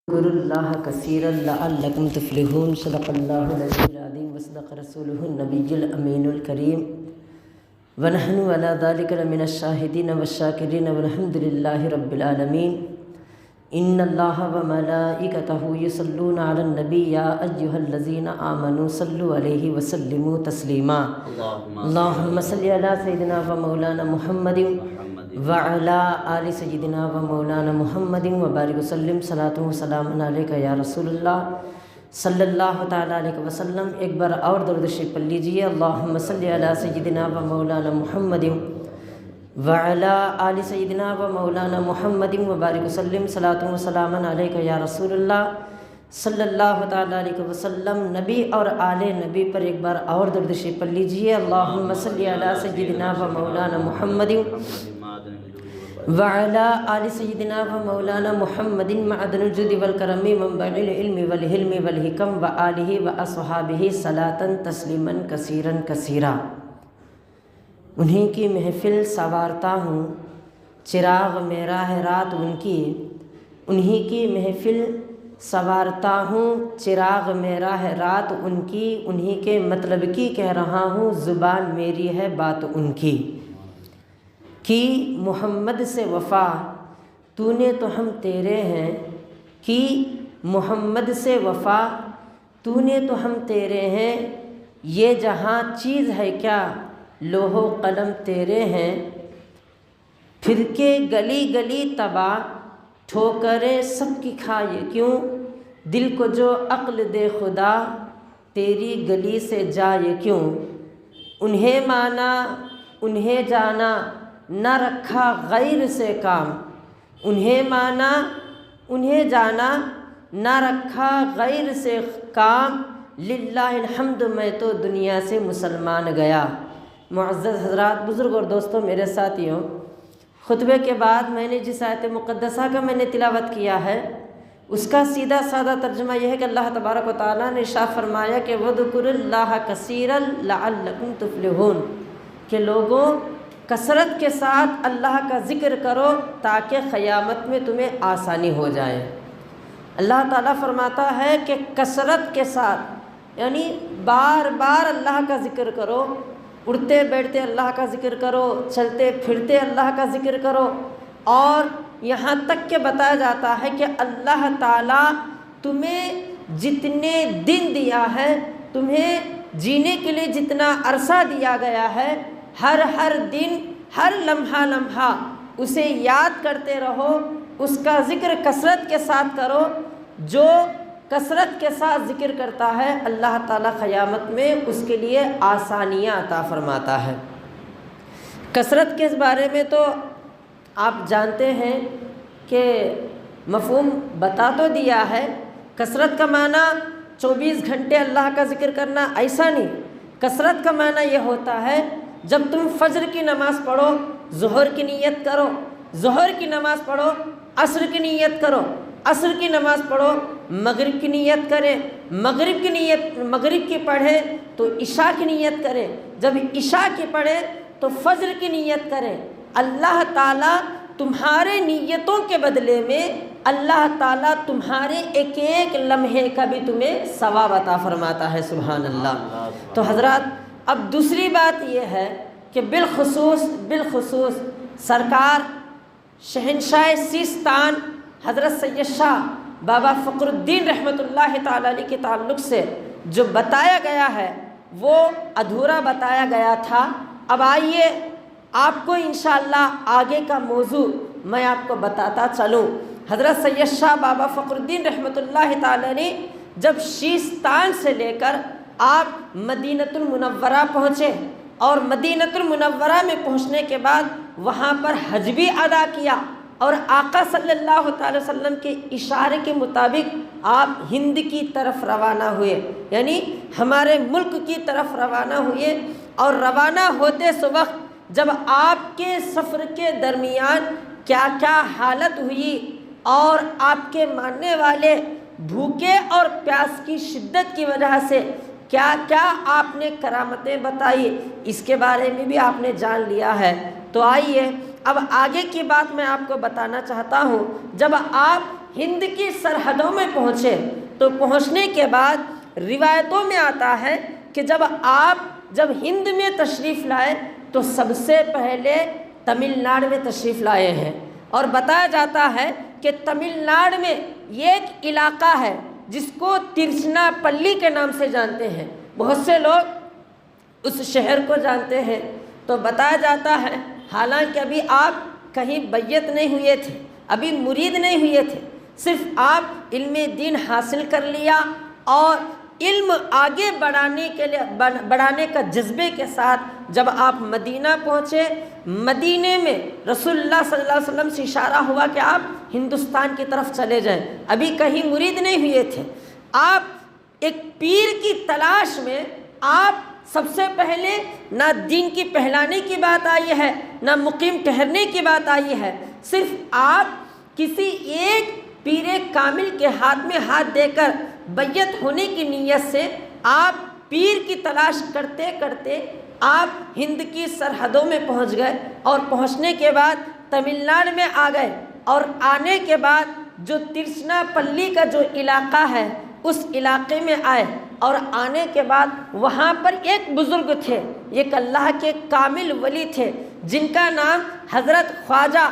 اذكروا الله كثيرا لعلكم تفلحون صدق الله العلي العظيم وصدق رسوله النبي الأمين الكريم ونحن على ذلك لمن الشاهدين والشاكرين والحمد لله رب العالمين إن الله وملائكته يصلون على النبي يا أيها الذين آمنوا صلوا عليه وسلموا تسليما اللهم صل على سيدنا ومولانا محمد وعلى آل سيدنا ومولانا محمد وبارك وسلم صلاة و سلام علیکہ یا رسول اللہ صلی اللہ تعالیٰ علیہ وسلم۔ ایک بار اور درود شریف پڑھ لیجیے، اللہم صلی علی سیدنا و مولانا محمد وعلى آل سیدنا و مولانا محمد وبارک وسلم صلاة و سلام علیکہ یا رسول اللہ صلی اللہ تعالیٰ علیہ وسلم۔ نبی اور آل نبی پر ایک بار اور درود شریف پڑھ لیجیے، اللہم صلی علی سیدنا و مولانا محمد وعلى آل سيدنا ومولانا محمد معدن الجود والكرم منبع العلم والحلم والحكم وآله وأصحابه صلاة تسلیما کثیرا کثیرا۔ انہیں کی محفل سنوارتا ہوں، چراغ میرا ہے رات ان کی، انہیں کی محفل سنوارتا ہوں، چراغ میرا ہے رات ان کی، انہیں کے مطلب کی کہہ رہا ہوں، زبان میری ہے بات ان کی۔ کی محمد سے وفا تو نے تو ہم تیرے ہیں، کی محمد سے وفا تو نے تو ہم تیرے ہیں، یہ جہاں چیز ہے کیا لوح و قلم تیرے ہیں، پھر کے گلی گلی تباہ ٹھوکریں سب کی کھائے کیوں، دل کو جو عقل دے خدا تیری گلی سے جائے کیوں، انہیں مانا انہیں جانا نہ رکھا غیر سے کام، انہیں مانا انہیں جانا نہ رکھا غیر سے کام، للہ الحمد میں تو دنیا سے مسلمان گیا۔ معزز حضرات، بزرگ اور دوستوں، میرے ساتھیوں، خطبے کے بعد میں نے جس آیت مقدسہ کا میں نے تلاوت کیا ہے اس کا سیدھا سادہ ترجمہ یہ ہے کہ اللہ تبارک و تعالیٰ نے ارشاد فرمایا کہ وَاذْكُرُوا اللَّهَ كَثِيرًا لَعَلَّكُمْ تُفْلِحُونَ، کہ لوگوں کثرت کے ساتھ اللہ کا ذکر کرو تاکہ قیامت میں تمہیں آسانی ہو جائے۔ اللہ تعالیٰ فرماتا ہے کہ کثرت کے ساتھ یعنی بار بار اللہ کا ذکر کرو، اٹھتے بیٹھتے اللہ کا ذکر کرو، چلتے پھرتے اللہ کا ذکر کرو، اور یہاں تک کہ بتایا جاتا ہے کہ اللہ تعالیٰ تمہیں جتنے دن دیا ہے، تمہیں جینے کے لیے جتنا عرصہ دیا گیا ہے، ہر دن ہر لمحہ لمحہ اسے یاد کرتے رہو، اس کا ذکر کثرت کے ساتھ کرو۔ جو کثرت کے ساتھ ذکر کرتا ہے اللہ تعالیٰ قیامت میں اس کے لیے آسانیاں عطا فرماتا ہے۔ کثرت کے بارے میں تو آپ جانتے ہیں کہ مفہوم بتا تو دیا ہے، کثرت کا معنی 24 گھنٹے اللہ کا ذکر کرنا ایسا نہیں، کثرت کا معنی یہ ہوتا ہے جب تم فجر کی نماز پڑھو ظہر کی نیت کرو، ظہر کی نماز پڑھو عصر کی نیت کرو، عصر کی نماز پڑھو مغرب کی نیت کرے، مغرب کی پڑھے تو عشاء کی نیت کرے، جب عشاء کی پڑھے تو فجر کی نیت کرے۔ اللہ تعالیٰ تمہارے نیتوں کے بدلے میں اللہ تعالیٰ تمہارے ایک ایک لمحے کا بھی تمہیں ثواب عطا فرماتا ہے، سبحان اللہ۔ تو حضرات، اب دوسری بات یہ ہے کہ بالخصوص سرکار شہنشاہ سیستان حضرت سید شاہ بابا فخر الدین رحمۃ اللہ تعالیٰ علیہ کے تعلق سے جو بتایا گیا ہے وہ ادھورا بتایا گیا تھا۔ اب آئیے آپ کو انشاءاللہ آگے کا موضوع میں آپ کو بتاتا چلوں۔ حضرت سید شاہ بابا فخر الدین رحمۃ اللہ تعالیٰ نے جب سیستان سے لے کر آپ مدینۃ المنورہ پہنچے اور مدینۃ المنورہ میں پہنچنے کے بعد وہاں پر حج بھی ادا کیا، اور آقا صلی اللہ تعالی وسلم کے اشارے کے مطابق آپ ہند کی طرف روانہ ہوئے، یعنی ہمارے ملک کی طرف روانہ ہوئے۔ اور روانہ ہوتے اس وقت جب آپ کے سفر کے درمیان کیا کیا حالت ہوئی اور آپ کے ماننے والے بھوکے اور پیاس کی شدت کی وجہ سے کیا کیا آپ نے کرامتیں بتائی، اس کے بارے میں بھی آپ نے جان لیا ہے۔ تو آئیے اب آگے کی بات میں آپ کو بتانا چاہتا ہوں۔ جب آپ ہند کی سرحدوں میں پہنچے تو پہنچنے کے بعد روایتوں میں آتا ہے کہ جب ہند میں تشریف لائے تو سب سے پہلے تمل ناڈو میں تشریف لائے ہیں، اور بتایا جاتا ہے کہ تمل ناڈو میں یہ ایک علاقہ ہے جس کو ترچنا پلی کے نام سے جانتے ہیں، بہت سے لوگ اس شہر کو جانتے ہیں۔ تو بتایا جاتا ہے حالانکہ ابھی آپ کہیں بیعت نہیں ہوئے تھے، ابھی مرید نہیں ہوئے تھے، صرف آپ علم دین حاصل کر لیا اور علم آگے بڑھانے کا جذبے کے ساتھ جب آپ مدینہ پہنچے، مدینے میں رسول اللہ صلی اللہ علیہ وسلم سے اشارہ ہوا کہ آپ ہندوستان کی طرف چلے جائیں، ابھی کہیں مرید نہیں ہوئے تھے، آپ ایک پیر کی تلاش میں، آپ سب سے پہلے نہ دین کی پہلانے کی بات آئی ہے، نہ مقیم ٹھہرنے کی بات آئی ہے، صرف آپ کسی ایک پیر کامل کے ہاتھ میں ہاتھ دے کر بیعت ہونے کی نیت سے آپ پیر کی تلاش کرتے کرتے آپ ہند کی سرحدوں میں پہنچ گئے، اور پہنچنے کے بعد تمل ناڈو میں آ گئے، اور آنے کے بعد جو ترچنا پلی کا جو علاقہ ہے اس علاقے میں آئے، اور آنے کے بعد وہاں پر ایک بزرگ تھے، ایک اللہ کے کامل ولی تھے جن کا نام حضرت خواجہ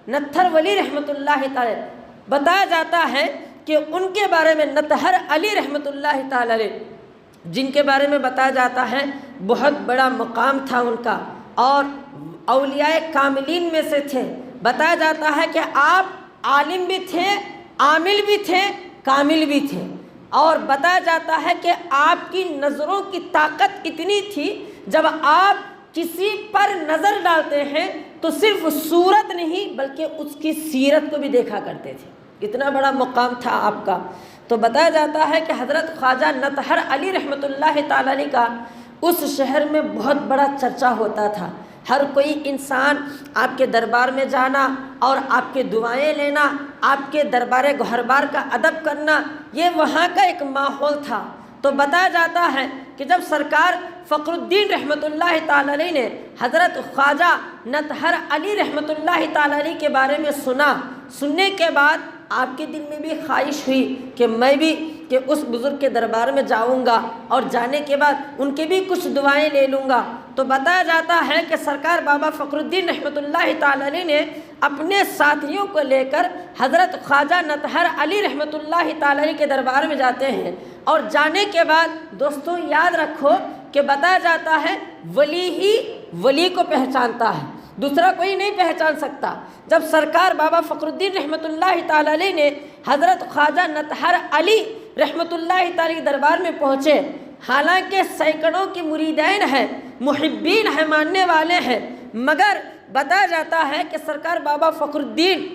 نتھر ولی رحمۃ اللہ تعالی، بتایا جاتا ہے کہ ان کے بارے میں نتھر علی رحمۃ اللہ تعالی علیہ، جن کے بارے میں بتایا جاتا ہے بہت بڑا مقام تھا ان کا، اور اولیاء کاملین میں سے تھے۔ بتایا جاتا ہے کہ آپ عالم بھی تھے، عامل بھی تھے، کامل بھی تھے، اور بتایا جاتا ہے کہ آپ کی نظروں کی طاقت اتنی تھی، جب آپ کسی پر نظر ڈالتے ہیں تو صرف صورت نہیں بلکہ اس کی سیرت کو بھی دیکھا کرتے تھے، اتنا بڑا مقام تھا آپ کا۔ تو بتایا جاتا ہے کہ حضرت خواجہ نتھر علی رحمۃ اللہ تعالی علیہ کا اس شہر میں بہت بڑا چرچا ہوتا تھا، ہر کوئی انسان آپ کے دربار میں جانا اور آپ کے دعائیں لینا، آپ کے دربار گہربار کا ادب کرنا، یہ وہاں کا ایک ماحول تھا۔ تو بتایا جاتا ہے کہ جب سرکار فخر الدین رحمۃ اللہ تعالی علیہ نے حضرت خواجہ نتھر علی رحمۃ اللہ تعالی علیہ کے بارے میں سننے کے بعد آپ کے دل میں بھی خواہش ہوئی کہ میں بھی کہ اس بزرگ کے دربار میں جاؤں گا، اور جانے کے بعد ان کے بھی کچھ دعائیں لے لوں گا۔ تو بتایا جاتا ہے کہ سرکار بابا فخر الدین رحمۃ اللہ تعالی علیہ نے اپنے ساتھیوں کو لے کر حضرت خواجہ نتھر علی رحمۃ اللہ تعالی علیہ کے دربار میں جاتے ہیں، اور جانے کے بعد دوستوں یاد رکھو کہ بتایا جاتا ہے ولی ہی ولی کو پہچانتا ہے، دوسرا کوئی نہیں پہچان سکتا۔ جب سرکار بابا فخر الدین رحمۃ اللہ تعالی علیہ نے حضرت خواجہ نتھر علی رحمۃ اللہ تعالی کے دربار میں پہنچے، حالانکہ سینکڑوں کی مریدین ہیں، محبین ہیں، ماننے والے ہیں، مگر بتایا جاتا ہے کہ سرکار بابا فخر الدین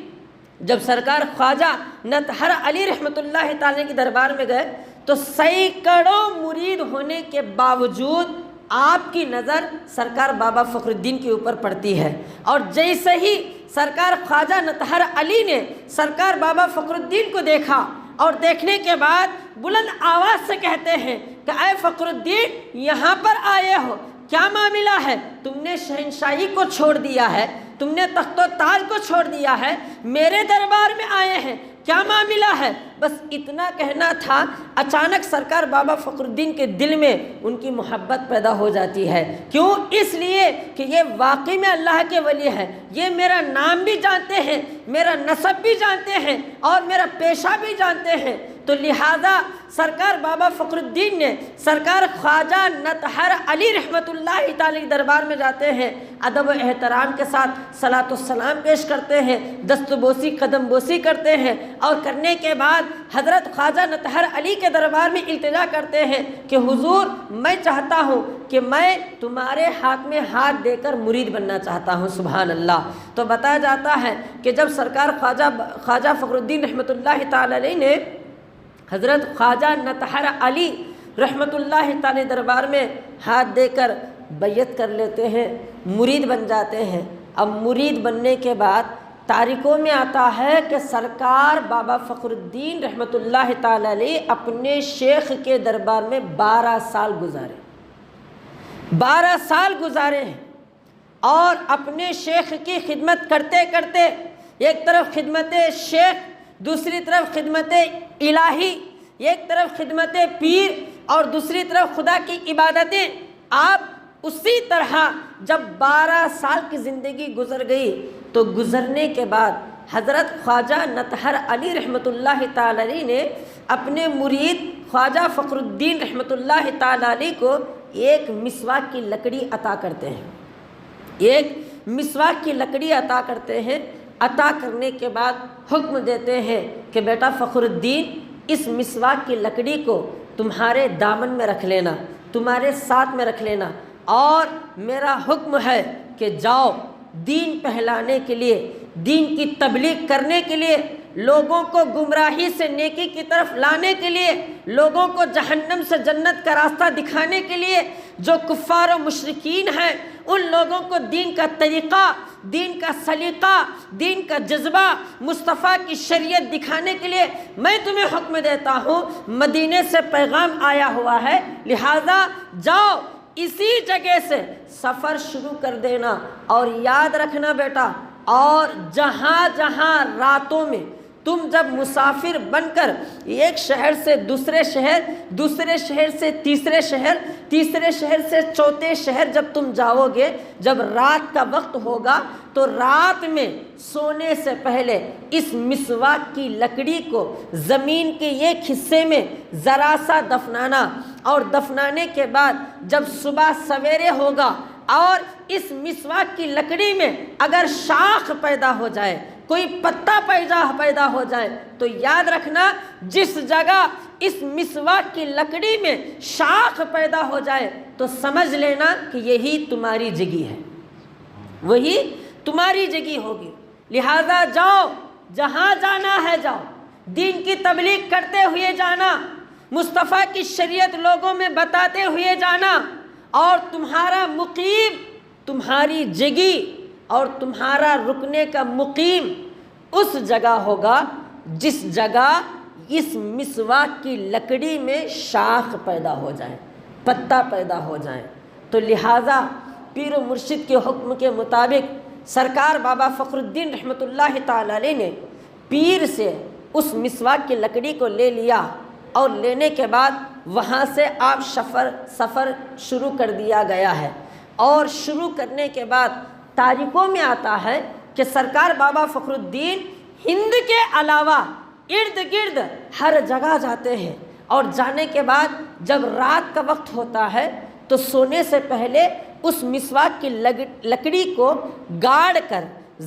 جب سرکار خواجہ نتھر علی رحمۃ اللہ تعالی کے دربار میں گئے تو سینکڑوں مرید ہونے کے باوجود آپ کی نظر سرکار بابا فخر الدین کے اوپر پڑتی ہے، اور جیسے ہی سرکار خواجہ نتھر علی نے سرکار بابا فخر الدین کو دیکھا، اور دیکھنے کے بعد بلند آواز سے کہتے ہیں کہ اے فخر الدین یہاں پر آئے ہو، کیا معاملہ ہے؟ تم نے شہنشاہی کو چھوڑ دیا ہے، تم نے تخت و تاج کو چھوڑ دیا ہے، میرے دربار میں آئے ہیں، کیا معاملہ ہے؟ بس اتنا کہنا تھا، اچانک سرکار بابا فخر الدین کے دل میں ان کی محبت پیدا ہو جاتی ہے۔ کیوں؟ اس لیے کہ یہ واقعی میں اللہ کے ولی ہے، یہ میرا نام بھی جانتے ہیں، میرا نسب بھی جانتے ہیں، اور میرا پیشہ بھی جانتے ہیں۔ تو لہذا سرکار بابا فخر الدین نے سرکار خواجہ نتھر علی رحمۃ اللہ تعالی کے دربار میں جاتے ہیں، ادب و احترام کے ساتھ صلاۃ والسلام پیش کرتے ہیں، دست بوسی قدم بوسی کرتے ہیں، اور کرنے کے بعد حضرت خواجہ نتھر علی کے دربار میں التجا کرتے ہیں کہ حضور میں چاہتا ہوں کہ میں تمہارے ہاتھ میں ہاتھ دے کر مرید بننا چاہتا ہوں۔ سبحان اللہ۔ تو بتایا جاتا ہے کہ جب سرکار خواجہ فخر الدین رحمۃ اللہ تعالی علیہ نے حضرت خواجہ نتھر علی رحمۃ اللہ تعالی دربار میں ہاتھ دے کر بیعت کر لیتے ہیں، مرید بن جاتے ہیں۔ اب مرید بننے کے بعد تاریخوں میں آتا ہے کہ سرکار بابا فخر الدین رحمۃ اللہ تعالی علیہ اپنے شیخ کے دربار میں 12 سال گزارے ہیں، اور اپنے شیخ کی خدمت کرتے کرتے ایک طرف خدمت شیخ، دوسری طرف خدمت الہی، ایک طرف خدمت پیر اور دوسری طرف خدا کی عبادتیں۔ آپ اسی طرح جب 12 سال کی زندگی گزر گئی تو گزرنے کے بعد حضرت خواجہ نطہر علی رحمۃ اللہ تعالی علیہ نے اپنے مرید خواجہ فخر الدین رحمۃ اللہ تعالی علیہ کو ایک مسواک کی لکڑی عطا کرتے ہیں، ایک مسواک کی لکڑی عطا کرتے ہیں۔ عطا کرنے کے بعد حکم دیتے ہیں کہ بیٹا فخر الدین، اس مسواک کی لکڑی کو تمہارے دامن میں رکھ لینا، تمہارے ساتھ میں رکھ لینا، اور میرا حکم ہے کہ جاؤ دین پھیلانے کے لیے، دین کی تبلیغ کرنے کے لیے، لوگوں کو گمراہی سے نیکی کی طرف لانے کے لیے، لوگوں کو جہنم سے جنت کا راستہ دکھانے کے لیے، جو کفار و مشرکین ہیں ان لوگوں کو دین کا طریقہ، دین کا سلیقہ، دین کا جذبہ، مصطفیٰ کی شریعت دکھانے کے لیے میں تمہیں حکم دیتا ہوں۔ مدینے سے پیغام آیا ہوا ہے، لہذا جاؤ اسی جگہ سے سفر شروع کر دینا، اور یاد رکھنا بیٹا، اور جہاں جہاں راتوں میں تم جب مسافر بن کر ایک شہر سے دوسرے شہر، دوسرے شہر سے تیسرے شہر، تیسرے شہر سے چوتھے شہر جب تم جاؤ گے، جب رات کا وقت ہوگا تو رات میں سونے سے پہلے اس مسواک کی لکڑی کو زمین کے ایک حصے میں ذرا سا دفنانا، اور دفنانے کے بعد جب صبح سویرے ہوگا اور اس مسواک کی لکڑی میں اگر شاخ پیدا ہو جائے، کوئی پتا پیدا ہو جائے، تو یاد رکھنا جس جگہ اس مسواک کی لکڑی میں شاخ پیدا ہو جائے تو سمجھ لینا کہ یہی تمہاری جگہ ہے، وہی تمہاری جگہ ہوگی۔ لہذا جاؤ، جہاں جانا ہے جاؤ، دین کی تبلیغ کرتے ہوئے جانا، مصطفیٰ کی شریعت لوگوں میں بتاتے ہوئے جانا، اور تمہارا مقیم، تمہاری جگہ اور تمہارا رکنے کا مقیم اس جگہ ہوگا جس جگہ اس مسواک کی لکڑی میں شاخ پیدا ہو جائے، پتا پیدا ہو جائے۔ تو لہٰذا پیر و مرشد کے حکم کے مطابق سرکار بابا فخر الدین رحمۃ اللہ تعالی علیہ نے پیر سے اس مسواک کی لکڑی کو لے لیا، اور لینے کے بعد وہاں سے آپ سفر شروع کر دیا گیا ہے۔ اور شروع کرنے کے بعد تاریخوں میں آتا ہے کہ سرکار بابا فخر الدین ہند کے علاوہ ارد گرد ہر جگہ جاتے ہیں، اور جانے کے بعد جب رات کا وقت ہوتا ہے تو سونے سے پہلے اس مسواک کی لکڑی کو گاڑ کر،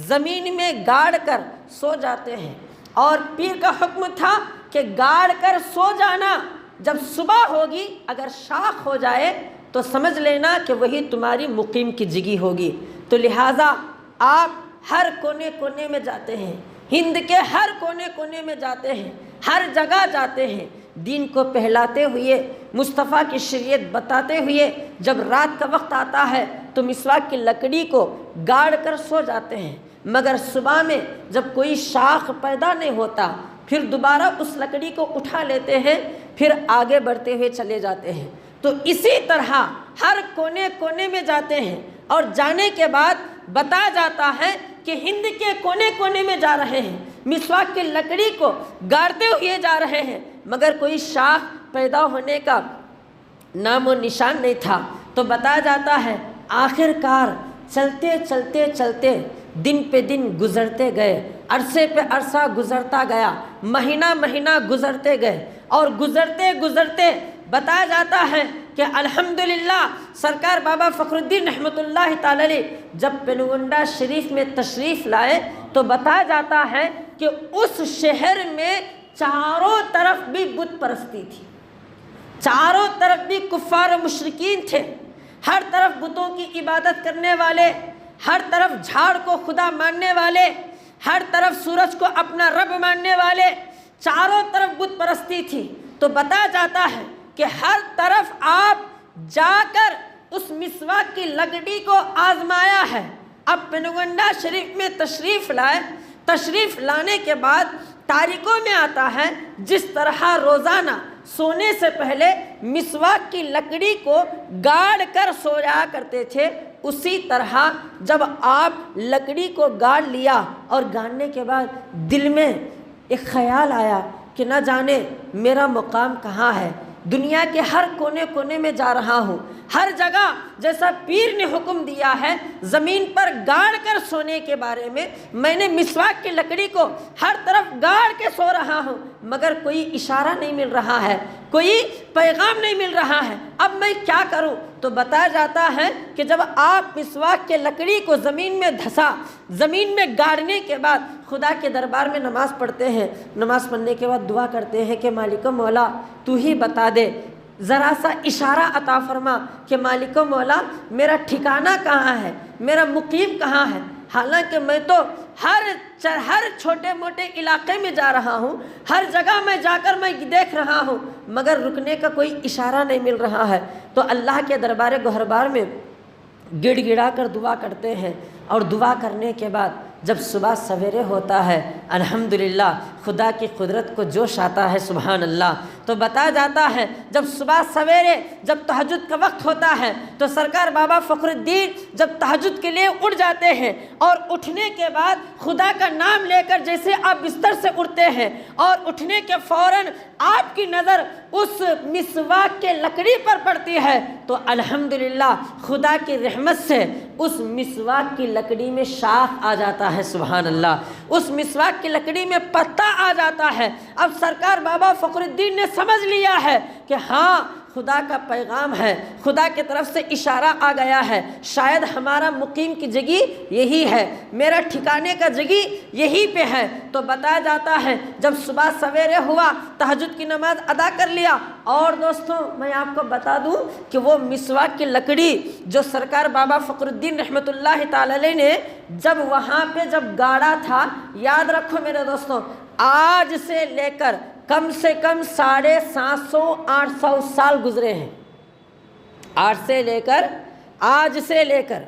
زمین میں گاڑ کر سو جاتے ہیں۔ اور پیر کا حکم تھا کہ گاڑ کر سو جانا، جب صبح ہوگی اگر شاخ ہو جائے تو سمجھ لینا کہ وہی تمہاری مقیم کی جگہ ہوگی۔ تو لہٰذا آپ ہر کونے کونے میں جاتے ہیں، ہند کے ہر کونے کونے میں جاتے ہیں، ہر جگہ جاتے ہیں، دین کو پھیلاتے ہوئے، مصطفیٰ کی شریعت بتاتے ہوئے۔ جب رات کا وقت آتا ہے تو مسواک کی لکڑی کو گاڑ کر سو جاتے ہیں، مگر صبح میں جب کوئی شاخ پیدا نہیں ہوتا پھر دوبارہ اس لکڑی کو اٹھا لیتے ہیں، پھر آگے بڑھتے ہوئے چلے جاتے ہیں۔ تو اسی طرح ہر کونے کونے میں جاتے ہیں، اور جانے کے بعد بتایا جاتا ہے کہ ہند کے کونے کونے میں جا رہے ہیں، مسواک کی لکڑی کو گاڑتے ہوئے جا رہے ہیں، مگر کوئی شاخ پیدا ہونے کا نام و نشان نہیں تھا۔ تو بتایا جاتا ہے آخر کار چلتے چلتے چلتے دن پہ دن گزرتے گئے، عرصے پہ عرصہ گزرتا گیا، مہینہ مہینہ گزرتے گئے، اور گزرتے گزرتے بتایا جاتا ہے کہ الحمدللہ سرکار بابا فخر الدین رحمۃ اللہ تعالی علیہ جب پینگونڈا شریف میں تشریف لائے تو بتایا جاتا ہے کہ اس شہر میں چاروں طرف بھی بت پرستی تھی، چاروں طرف بھی کفار و مشرکین تھے، ہر طرف بتوں کی عبادت کرنے والے، ہر طرف جھاڑ کو خدا ماننے والے، ہر طرف سورج کو اپنا رب ماننے والے، چاروں طرف بت پرستی تھی۔ تو بتایا جاتا ہے کہ ہر طرف آپ جا کر اس مسواک کی لکڑی کو آزمایا ہے۔ اب پینگونڈا شریف میں تشریف لائے، تشریف لانے کے بعد تاریخوں میں آتا ہے جس طرح روزانہ سونے سے پہلے مسواک کی لکڑی کو گاڑ کر سویا کرتے تھے، اسی طرح جب آپ لکڑی کو گاڑ لیا اور گاڑنے کے بعد دل میں ایک خیال آیا کہ نہ جانے میرا مقام کہاں ہے، دنیا کے ہر کونے کونے میں جا رہا ہوں، ہر جگہ جیسا پیر نے حکم دیا ہے زمین پر گاڑ کر سونے کے بارے میں نے مسواک کی لکڑی کو ہر طرف گاڑ کے سو رہا ہوں، مگر کوئی اشارہ نہیں مل رہا ہے، کوئی پیغام نہیں مل رہا ہے، اب میں کیا کروں؟ تو بتایا جاتا ہے کہ جب آپ مسواک کے لکڑی کو زمین میں دھسا، زمین میں گاڑنے کے بعد خدا کے دربار میں نماز پڑھتے ہیں، نماز پڑھنے کے بعد دعا کرتے ہیں کہ مالک و مولا تو ہی بتا دے، ذرا سا اشارہ عطا فرما کہ مالک و مولا میرا ٹھکانہ کہاں ہے، میرا مقیم کہاں ہے۔ حالانکہ میں تو ہر چھوٹے موٹے علاقے میں جا رہا ہوں، ہر جگہ میں جا کر میں دیکھ رہا ہوں، مگر رکنے کا کوئی اشارہ نہیں مل رہا ہے۔ تو اللہ کے دربار گہربار میں گڑ گڑا کر دعا کرتے ہیں، اور دعا کرنے کے بعد جب صبح سویرے ہوتا ہے الحمدللہ خدا کی قدرت کو جوش آتا ہے، سبحان اللہ۔ تو بتایا جاتا ہے جب صبح سویرے جب تہجد کا وقت ہوتا ہے تو سرکار بابا فخر الدین جب تہجد کے لیے اٹھ جاتے ہیں، اور اٹھنے کے بعد خدا کا نام لے کر جیسے آپ بستر سے اٹھتے ہیں اور اٹھنے کے فوراً آپ کی نظر اس مسواک کے لکڑی پر پڑتی ہے تو الحمدللہ خدا کی رحمت سے اس مسواک کی لکڑی میں شاخ آ جاتا ہے، سبحان اللہ، اس مسواک کی لکڑی میں پتا آ جاتا ہے۔ اب سرکار بابا فخر الدین نے سمجھ لیا ہے کہ ہاں خدا کا پیغام ہے، خدا کی طرف سے اشارہ آ گیا ہے، شاید ہمارا مقیم کی جگہ یہی ہے، میرا ٹھکانے کا جگہ یہی پہ ہے۔ تو بتایا جاتا ہے جب صبح سویرے ہوا، تہجد کی نماز ادا کر لیا، اور دوستوں میں آپ کو بتا دوں کہ وہ مسواک کی لکڑی جو سرکار بابا فخر الدین رحمۃ اللہ تعالی علیہ نے جب وہاں پہ جب گاڑا تھا، یاد رکھو میرے دوستوں، آج سے لے کر کم سے کم 750-800 سال گزرے ہیں، آج سے لے کر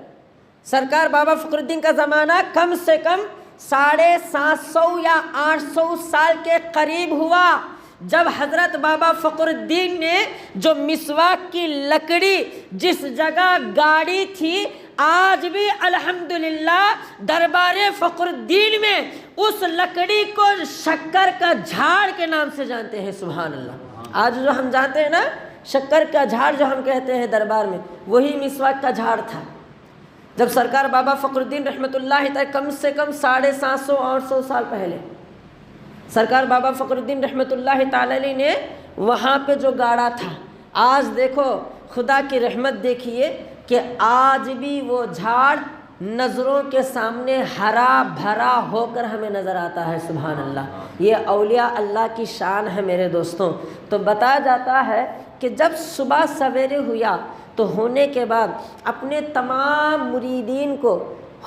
سرکار بابا فخر الدین کا زمانہ کم سے کم 750 یا 800 سال کے قریب ہوا، جب حضرت بابا فخر الدین نے جو مسواک کی لکڑی جس جگہ گاڑی تھی، آج بھی الحمدللہ دربار فخر الدین میں اس لکڑی کو شکر کا جھاڑ کے نام سے جانتے ہیں، سبحان اللہ۔ آج جو ہم جانتے ہیں نا شکر کا جھاڑ جو ہم کہتے ہیں دربار میں، وہی مسواک کا جھاڑ تھا۔ جب سرکار بابا فخر الدین رحمۃ اللہ تعالی کم سے کم 750-800 سال پہلے سرکار بابا فخر الدین رحمۃ اللہ تعالی علیہ نے وہاں پہ جو گاڑا تھا، آج دیکھو خدا کی رحمت دیکھیے کہ آج بھی وہ جھاڑ نظروں کے سامنے ہرا بھرا ہو کر ہمیں نظر آتا ہے، سبحان اللہ۔ یہ اولیاء اللہ کی شان ہے میرے دوستوں۔ تو بتایا جاتا ہے کہ جب صبح سویرے ہوا تو ہونے کے بعد اپنے تمام مریدین کو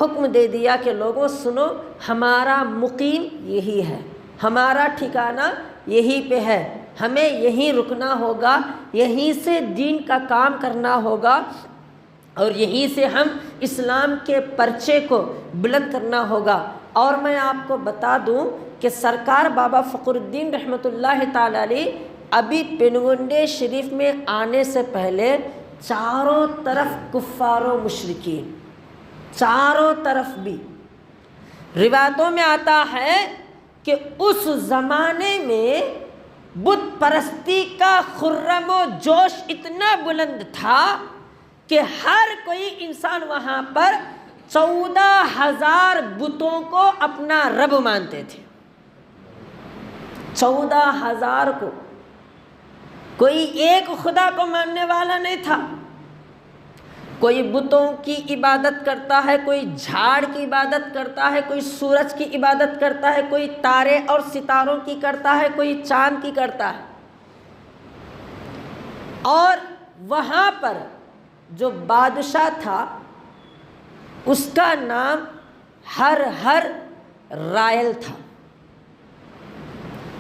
حکم دے دیا کہ لوگوں سنو، ہمارا مقیم یہی ہے، ہمارا ٹھکانہ یہی پہ ہے، ہمیں یہیں رکنا ہوگا، یہیں سے دین کا کام کرنا ہوگا، اور یہیں سے ہم اسلام کے پرچے کو بلند کرنا ہوگا۔ اور میں آپ کو بتا دوں کہ سرکار بابا فخر الدین رحمۃ اللہ تعالی علیہ ابھی پنگنڈے شریف میں آنے سے پہلے چاروں طرف کفار و مشرکین، چاروں طرف بھی روایتوں میں آتا ہے کہ اس زمانے میں بت پرستی کا خرم و جوش اتنا بلند تھا کہ ہر کوئی انسان وہاں پر 14,000 بتوں کو اپنا رب مانتے تھے، 14,000 کو، کوئی ایک خدا کو ماننے والا نہیں تھا۔ کوئی بتوں کی عبادت کرتا ہے، کوئی جھاڑ کی عبادت کرتا ہے، کوئی سورج کی عبادت کرتا ہے، کوئی تارے اور ستاروں کی کرتا ہے، کوئی چاند کی کرتا ہے۔ اور وہاں پر جو بادشاہ تھا اس کا نام ہر رائل تھا،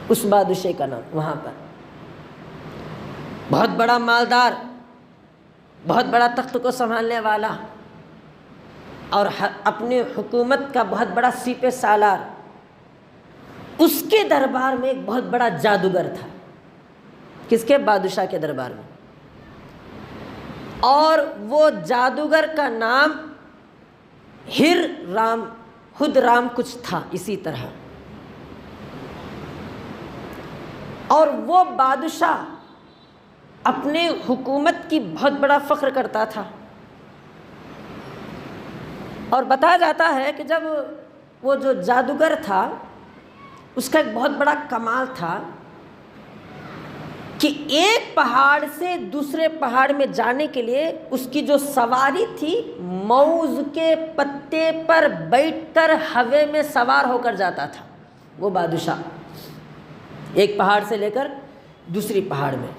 اس بادشاہ کا نام، وہاں پر بہت بڑا مالدار، بہت بڑا تخت کو سنبھالنے والا، اور اپنی حکومت کا بہت بڑا سپہ سالار، اس کے دربار میں ایک بہت بڑا جادوگر تھا۔ کس کے؟ بادشاہ کے دربار میں۔ اور وہ جادوگر کا نام ہد رام کچھ تھا اسی طرح، اور وہ بادشاہ اپنے حکومت کی بہت بڑا فخر کرتا تھا۔ اور بتایا جاتا ہے کہ جب وہ جو جادوگر تھا اس کا ایک بہت بڑا کمال تھا کہ ایک پہاڑ سے دوسرے پہاڑ میں جانے کے لیے اس کی جو سواری تھی موز کے پتے پر بیٹھ کر ہوے میں سوار ہو کر جاتا تھا وہ بادشاہ، ایک پہاڑ سے لے کر دوسری پہاڑ میں۔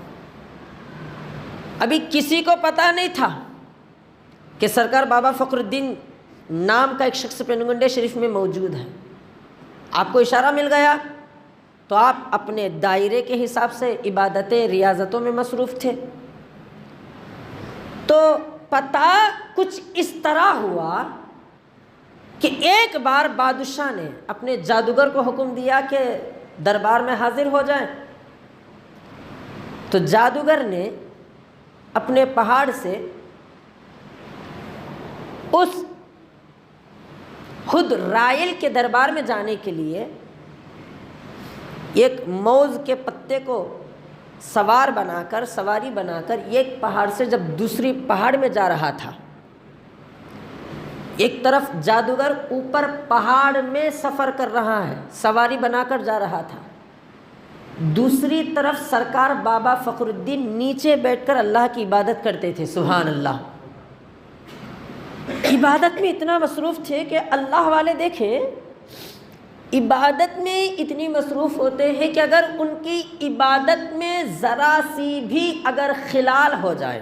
ابھی کسی کو پتہ نہیں تھا کہ سرکار بابا فخر الدین نام کا ایک شخص پینگنڈے شریف میں موجود ہے۔ آپ کو اشارہ مل گیا تو آپ اپنے دائرے کے حساب سے عبادتیں ریاضتوں میں مصروف تھے۔ تو پتہ کچھ اس طرح ہوا کہ ایک بار بادشاہ نے اپنے جادوگر کو حکم دیا کہ دربار میں حاضر ہو جائیں، تو جادوگر نے اپنے پہاڑ سے اس خود رائل کے دربار میں جانے کے لیے ایک موز کے پتے کو سواری بنا کر ایک پہاڑ سے جب دوسری پہاڑ میں جا رہا تھا، ایک طرف جادوگر اوپر پہاڑ میں سفر کر رہا ہے، سواری بنا کر جا رہا تھا، دوسری طرف سرکار بابا فخر الدین نیچے بیٹھ کر اللہ کی عبادت کرتے تھے۔ سبحان اللہ، عبادت میں اتنا مصروف تھے کہ اللہ والے دیکھیں عبادت میں اتنی مصروف ہوتے ہیں کہ اگر ان کی عبادت میں ذرا سی بھی اگر خلال ہو جائے،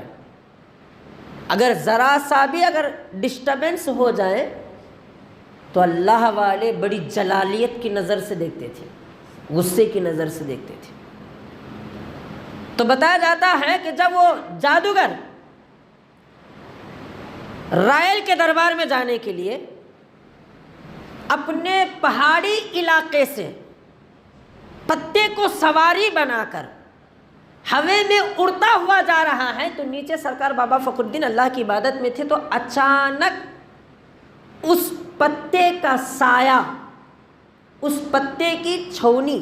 اگر ذرا سا بھی اگر ڈسٹربنس ہو جائے تو اللہ والے بڑی جلالیت کی نظر سے دیکھتے تھے، غصے کی نظر سے دیکھتے تھے۔ تو بتایا جاتا ہے کہ جب وہ جادوگر رائل کے دربار میں جانے کے لیے اپنے پہاڑی علاقے سے پتے کو سواری بنا کر ہوے میں اڑتا ہوا جا رہا ہے، تو نیچے سرکار بابا فخر الدین اللہ کی عبادت میں تھے، تو اچانک اس پتے کا سایہ، اس پتے کی چھونی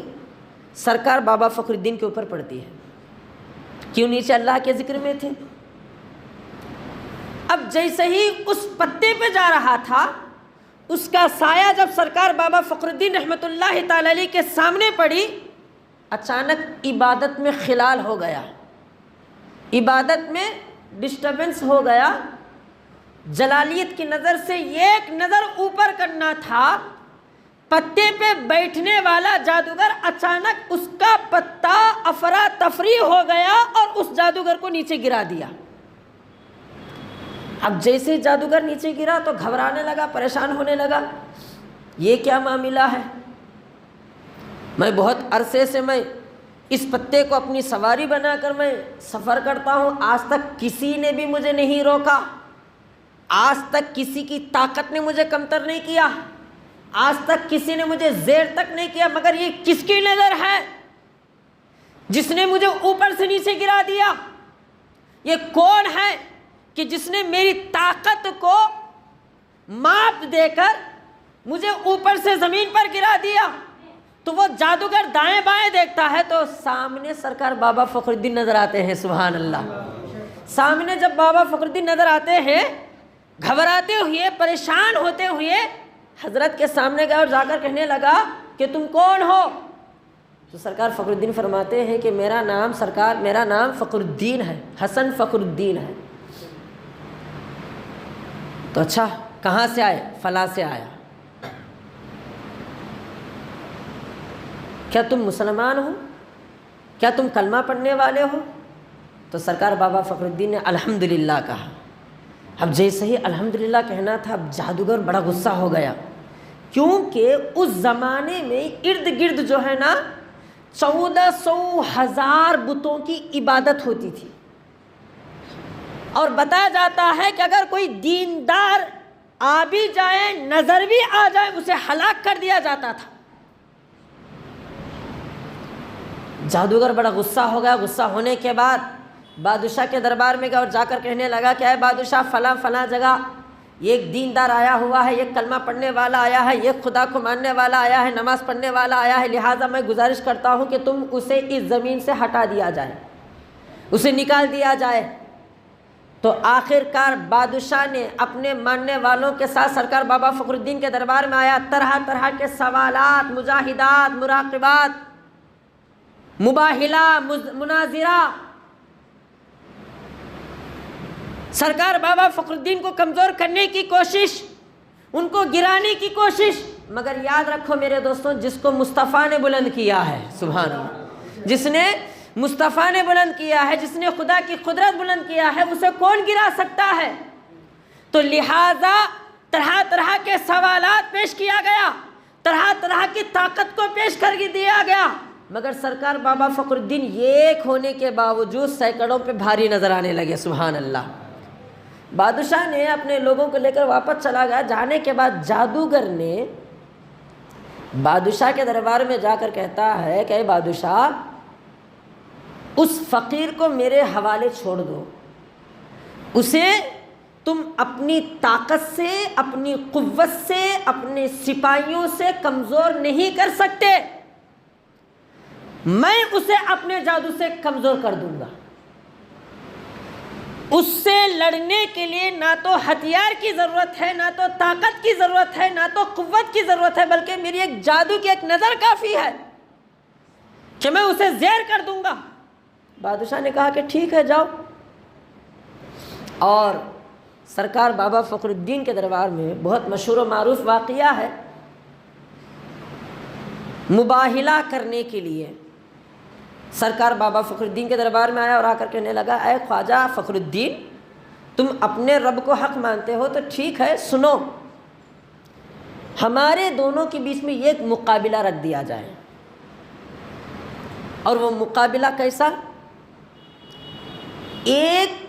سرکار بابا فخر الدین کے اوپر پڑتی ہے۔ کیوں؟ نیچے اللہ کے ذکر میں تھے۔ اب جیسے ہی اس پتے پہ جا رہا تھا، اس کا سایہ جب سرکار بابا فخر الدین رحمۃ اللہ تعالی علیہ کے سامنے پڑی، اچانک عبادت میں خلال ہو گیا، عبادت میں ڈسٹربنس ہو گیا۔ جلالیت کی نظر سے ایک نظر اوپر کرنا تھا، پتے پہ بیٹھنے والا جادوگر اچانک اس کا پتا افراتفری ہو گیا اور اس جادوگر کو نیچے گرا دیا۔ اب جیسے جادوگر نیچے گرا تو گھبرانے لگا، پریشان ہونے لگا، یہ کیا معاملہ ہے؟ میں بہت عرصے سے میں اس پتے کو اپنی سواری بنا کر میں سفر کرتا ہوں، آج تک کسی نے بھی مجھے نہیں روکا، آج تک کسی کی طاقت نے مجھے کمتر نہیں کیا، آج تک کسی نے مجھے زیر تک نہیں کیا، مگر یہ کس کی نظر ہے جس نے مجھے اوپر سے نیچے گرا دیا؟ یہ کون ہے کہ جس نے میری طاقت کو ماپ دے کر مجھے اوپر سے زمین پر گرا دیا؟ تو وہ جادوگر دائیں بائیں دیکھتا ہے تو سامنے سرکار بابا فخر الدین نظر آتے ہیں۔ سبحان اللہ، سامنے جب بابا فخر الدین نظر آتے ہیں، گھبراتے ہوئے، پریشان ہوتے ہوئے حضرت کے سامنے گیا اور جا کر کہنے لگا کہ تم کون ہو؟ تو سرکار فخر الدین فرماتے ہیں کہ میرا نام فخر الدین ہے، حسن فخر الدین ہے۔ تو اچھا کہاں سے آئے؟ فلاں سے آیا۔ کیا تم مسلمان ہو؟ کیا تم کلمہ پڑھنے والے ہو؟ تو سرکار بابا فخر الدین نے الحمدللہ کہا۔ اب جیسے ہی الحمدللہ کہنا تھا، اب جادوگر بڑا غصہ ہو گیا، کیونکہ اس زمانے میں ارد گرد جو ہے نا 1400 بتوں کی عبادت ہوتی تھی، اور بتایا جاتا ہے کہ اگر کوئی دیندار آ بھی جائے، نظر بھی آ جائے، اسے ہلاک کر دیا جاتا تھا۔ جادوگر بڑا غصہ ہو گیا، غصہ ہونے کے بعد بادشاہ کے دربار میں گیا اور جا کر کہنے لگا کہ اے بادشاہ، فلاں فلاں جگہ ایک دیندار آیا ہوا ہے، ایک کلمہ پڑھنے والا آیا ہے، ایک خدا کو ماننے والا آیا ہے، نماز پڑھنے والا آیا ہے، لہٰذا میں گزارش کرتا ہوں کہ تم اسے اس زمین سے ہٹا دیا جائے، اسے نکال دیا جائے۔ تو آخر کار بادشاہ نے اپنے ماننے والوں کے ساتھ سرکار بابا فخر الدین کے دربار میں آیا، طرح طرح کے سوالات، مجاہدات، مراقبات، مباہلہ، مناظرہ، سرکار بابا فخر الدین کو کمزور کرنے کی کوشش، ان کو گرانے کی کوشش۔ مگر یاد رکھو میرے دوستوں، جس کو مصطفیٰ نے بلند کیا ہے، سبحان اللہ، جس نے مصطفیٰ نے بلند کیا ہے، جس نے خدا کی قدرت بلند کیا ہے، اسے کون گرا سکتا ہے؟ تو لہٰذا طرح طرح کے سوالات پیش کیا گیا، طرح طرح کی طاقت کو پیش کر کے دیا گیا، مگر سرکار بابا فخر الدین ایک ہونے کے باوجود سینکڑوں پہ بھاری نظر آنے لگے، سبحان اللہ۔ بادشاہ نے اپنے لوگوں کو لے کر واپس چلا گیا۔ جانے کے بعد جادوگر نے بادشاہ کے دربار میں جا کر کہتا ہے کہ اے بادشاہ، اس فقیر کو میرے حوالے چھوڑ دو، اسے تم اپنی طاقت سے، اپنی قوت سے، اپنے سپاہیوں سے کمزور نہیں کر سکتے، میں اسے اپنے جادو سے کمزور کر دوں گا۔ اس سے لڑنے کے لیے نہ تو ہتھیار کی ضرورت ہے، نہ تو طاقت کی ضرورت ہے، نہ تو قوت کی ضرورت ہے، بلکہ میری ایک جادو کی ایک نظر کافی ہے کہ میں اسے زیر کر دوں گا۔ بادشاہ نے کہا کہ ٹھیک ہے، جاؤ۔ اور سرکار بابا فخر الدین کے دربار میں بہت مشہور و معروف واقعہ ہے، مباہلہ کرنے کے لیے سرکار بابا فخر الدین کے دربار میں آیا اور آ کر کہنے لگا، اے خواجہ فخر الدین، تم اپنے رب کو حق مانتے ہو تو ٹھیک ہے، سنو، ہمارے دونوں کے بیچ میں ایک مقابلہ رکھ دیا جائے۔ اور وہ مقابلہ کیسا؟ ایک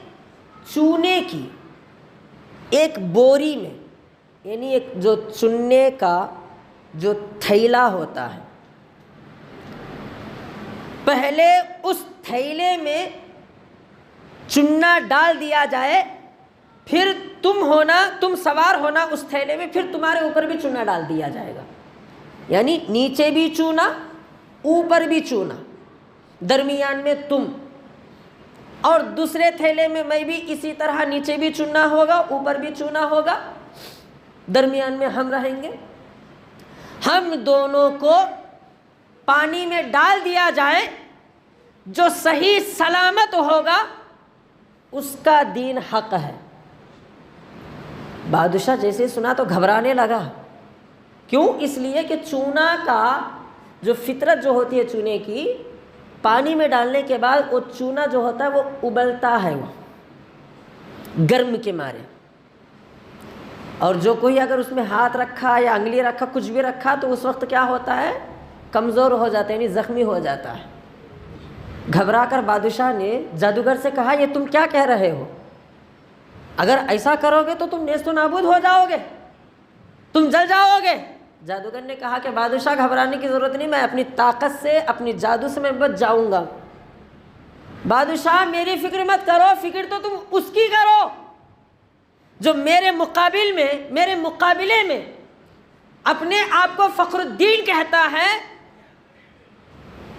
چونے کی ایک بوری میں، یعنی ایک جو چننے کا جو تھیلا ہوتا ہے، پہلے اس تھیلے میں چنا ڈال دیا جائے، پھر تم سوار ہونا اس تھیلے میں، پھر تمہارے اوپر بھی چنا ڈال دیا جائے گا، یعنی نیچے بھی چونا، اوپر بھی چونا، درمیان میں تم، اور دوسرے تھیلے میں بھی اسی طرح نیچے بھی چنا ہوگا، اوپر بھی چنا ہوگا، درمیان میں ہم رہیں گے۔ ہم دونوں کو پانی میں ڈال دیا جائے، جو صحیح سلامت ہوگا اس کا دین حق ہے۔ بادشاہ جیسے سنا تو گھبرانے لگا، کیوں؟ اس لیے کہ چونا کا جو فطرت جو ہوتی ہے چونے کی، پانی میں ڈالنے کے بعد وہ چونا جو ہوتا ہے وہ ابلتا ہے، وہ گرم کے مارے، اور جو کوئی اگر اس میں ہاتھ رکھا یا انگلی رکھا، کچھ بھی رکھا، تو اس وقت کیا ہوتا ہے؟ کمزور ہو جاتا ہے، یعنی زخمی ہو جاتا ہے۔ گھبرا کر بادشاہ نے جادوگر سے کہا، یہ تم کیا کہہ رہے ہو؟ اگر ایسا کرو گے تو تم نیست و نابود ہو جاؤ گے، تم جل جاؤ گے۔ جادوگر نے کہا کہ بادشاہ گھبرانے کی ضرورت نہیں، میں اپنی طاقت سے، اپنی جادو سے میں بچ جاؤں گا۔ بادشاہ میری فکر مت کرو، فکر تو تم اس کی کرو جو میرے مقابلے میں اپنے آپ کو فخر الدین کہتا ہے،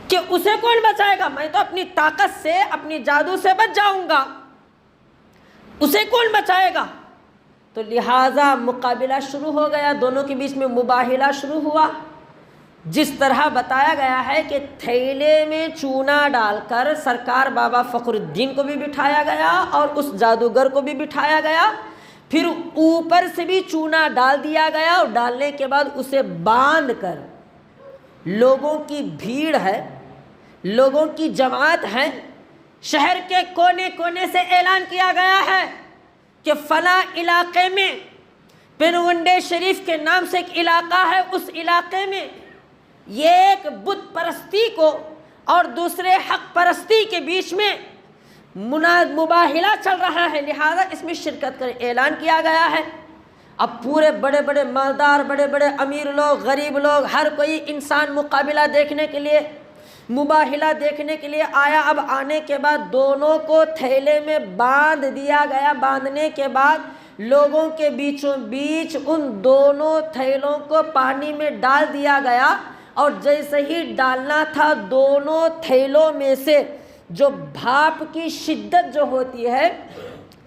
کہ اسے کون بچائے گا؟ میں تو اپنی طاقت سے، اپنی جادو سے بچ جاؤں گا، اسے کون بچائے گا؟ تو لہٰذا مقابلہ شروع ہو گیا، دونوں کے بیچ میں مباہلہ شروع ہوا۔ جس طرح بتایا گیا ہے کہ تھیلے میں چونا ڈال کر سرکار بابا فخر الدین کو بھی بٹھایا گیا اور اس جادوگر کو بھی بٹھایا گیا، پھر اوپر سے بھی چونا ڈال دیا گیا، اور ڈالنے کے بعد اسے باندھ کر لوگوں کی بھیڑ ہے، لوگوں کی جماعت ہے، شہر کے کونے کونے سے اعلان کیا گیا ہے کہ فلاں علاقے میں، پنونڈے شریف کے نام سے ایک علاقہ ہے، اس علاقے میں یہ ایک بت پرستی کو اور دوسرے حق پرستی کے بیچ میں مباہلہ چل رہا ہے، لہذا اس میں شرکت کریں، اعلان کیا گیا ہے۔ اب پورے بڑے بڑے مالدار، بڑے بڑے امیر لوگ، غریب لوگ، ہر کوئی انسان مقابلہ دیکھنے کے لیے مباہلہ دیکھنے کے لیے آیا۔ اب آنے کے بعد دونوں کو تھیلے میں باندھ دیا گیا۔ باندھنے کے بعد لوگوں کے بیچوں بیچ ان دونوں تھیلوں کو پانی میں ڈال دیا گیا، اور جیسے ہی ڈالنا تھا دونوں تھیلوں میں سے جو بھاپ کی شدت جو ہوتی ہے،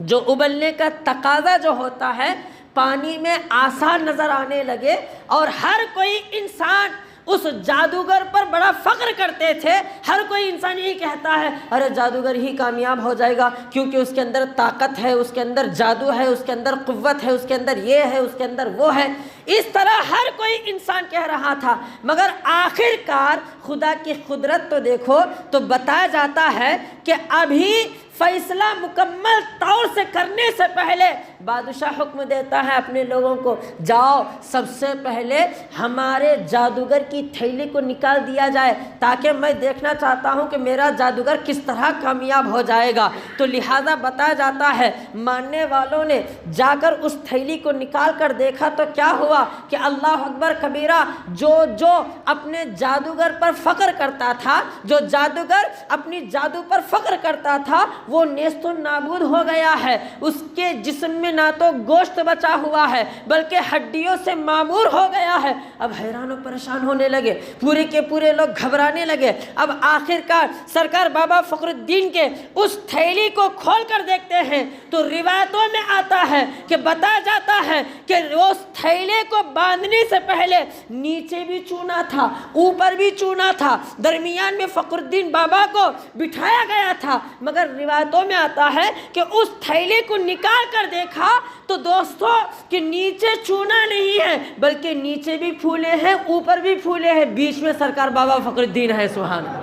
جو ابلنے کا تقاضا جو ہوتا ہے، پانی میں آسان نظر آنے لگے، اور ہر کوئی انسان اس جادوگر پر بڑا فخر کرتے تھے۔ ہر کوئی انسان یہی کہتا ہے ارے جادوگر ہی کامیاب ہو جائے گا، کیونکہ اس کے اندر طاقت ہے، اس کے اندر جادو ہے، اس کے اندر قوت ہے، اس کے اندر یہ ہے، اس کے اندر وہ ہے۔ اس طرح ہر کوئی انسان کہہ رہا تھا، مگر آخر کار خدا کی قدرت تو دیکھو، تو بتایا جاتا ہے کہ ابھی فیصلہ مکمل طور سے کرنے سے پہلے بادشاہ حکم دیتا ہے اپنے لوگوں کو، جاؤ سب سے پہلے ہمارے جادوگر کی تھیلی کو نکال دیا جائے، تاکہ میں دیکھنا چاہتا ہوں کہ میرا جادوگر کس طرح کامیاب ہو جائے گا۔ تو لہٰذا بتایا جاتا ہے ماننے والوں نے جا کر اس تھیلی کو نکال کر دیکھا تو کیا ہوا کہ اللہ اکبر کبیرہ، جو اپنے جادوگر پر فخر کرتا تھا، جو جادوگر اپنی جادو پر فخر کرتا تھا، وہ نیست و نابود ہو گیا ہے۔ اس کے جسم میں نہ تو گوشت بچا ہوا ہے بلکہ ہڈیوں سے معمور ہو گیا ہے۔ اب حیران و پریشان ہونے لگے، پورے کے پورے لوگ گھبرانے لگے۔ اب آخر کار سرکار بابا فخر الدین کے اس تھیلی کو کھول کر دیکھتے ہیں تو روایتوں میں آتا ہے کہ بتایا جاتا ہے کہ اس تھیلے کو باندھنے سے پہلے نیچے بھی چونا تھا، اوپر بھی چونا تھا، درمیان میں فخر الدین بابا کو بٹھایا گیا تھا، مگر روایتوں میں آتا ہے کہ اس تھیلے کو نکال کر دیکھا تو دوستو کہ نیچے چونا نہیں ہے بلکہ نیچے بھی پھولے ہیں، اوپر بھی پھولے ہیں، بیچ میں سرکار بابا فخر الدین ہے۔ سبحان اللہ۔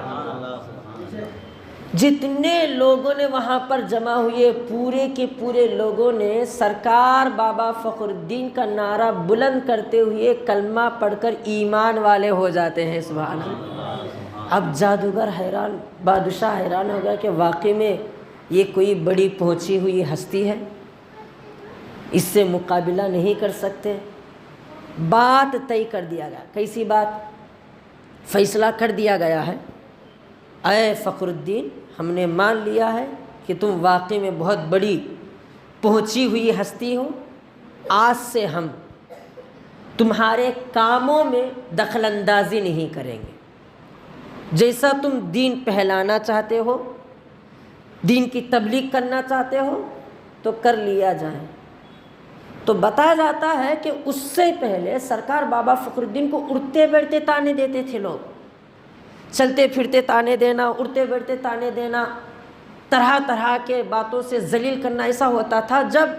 جتنے لوگوں نے وہاں پر جمع ہوئے، پورے کے پورے لوگوں نے سرکار بابا فخر الدین کا نعرہ بلند کرتے ہوئے کلمہ پڑھ کر ایمان والے ہو جاتے ہیں۔ سبحان اللہ۔ اب جادوگر حیران، بادشاہ حیران ہو گیا کہ واقعی میں یہ کوئی بڑی پہنچی ہوئی ہستی ہے، اس سے مقابلہ نہیں کر سکتے۔ بات طے کر دیا گیا۔ کیسی بات؟ فیصلہ کر دیا گیا ہے، اے فخر الدین ہم نے مان لیا ہے کہ تم واقعی میں بہت بڑی پہنچی ہوئی ہستی ہو، آج سے ہم تمہارے کاموں میں دخل اندازی نہیں کریں گے، جیسا تم دین پھیلانا چاہتے ہو، دین کی تبلیغ کرنا چاہتے ہو تو کر لیا جائے۔ تو بتایا جاتا ہے کہ اس سے پہلے سرکار بابا فخر الدین کو اڑتے بیٹھتے تانے دیتے تھے لوگ، چلتے پھرتے تانے دینا، اڑتے بیٹھتے تانے دینا، طرح طرح کے باتوں سے ذلیل کرنا، ایسا ہوتا تھا۔ جب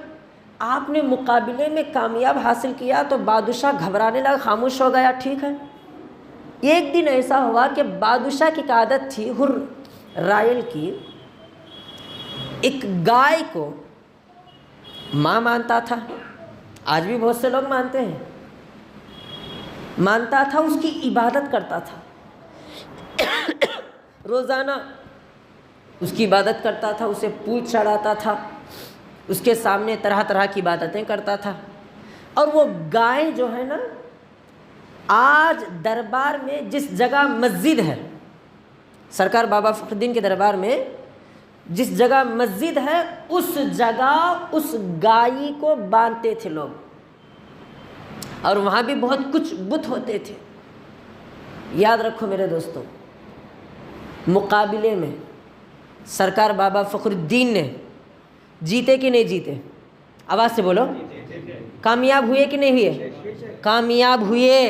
آپ نے مقابلے میں کامیاب حاصل کیا تو بادشاہ گھبرانے لگا، خاموش ہو گیا، ٹھیک ہے۔ ایک دن ایسا ہوا کہ بادشاہ کی عادت تھی، ہر رائل کی، ایک گائے کو ماں مانتا تھا، آج بھی بہت سے لوگ مانتے ہیں، مانتا تھا، اس کی عبادت کرتا تھا، روزانہ اس کی عبادت کرتا تھا، اسے پوچھ چڑھاتا تھا، اس کے سامنے طرح طرح کی عبادتیں کرتا تھا۔ اور وہ گائے جو ہے نا، آج دربار میں جس جگہ مسجد ہے، سرکار بابا فخر الدین کے دربار میں جس جگہ مسجد ہے، اس جگہ اس گائے کو باندھتے تھے لوگ، اور وہاں بھی بہت کچھ بت ہوتے تھے۔ یاد رکھو میرے دوستوں، مقابلے میں سرکار بابا فخر الدین نے جیتے کہ نہیں جیتے؟ آواز سے بولو، کامیاب ہوئے کہ نہیں ہوئے؟ کامیاب ہوئے،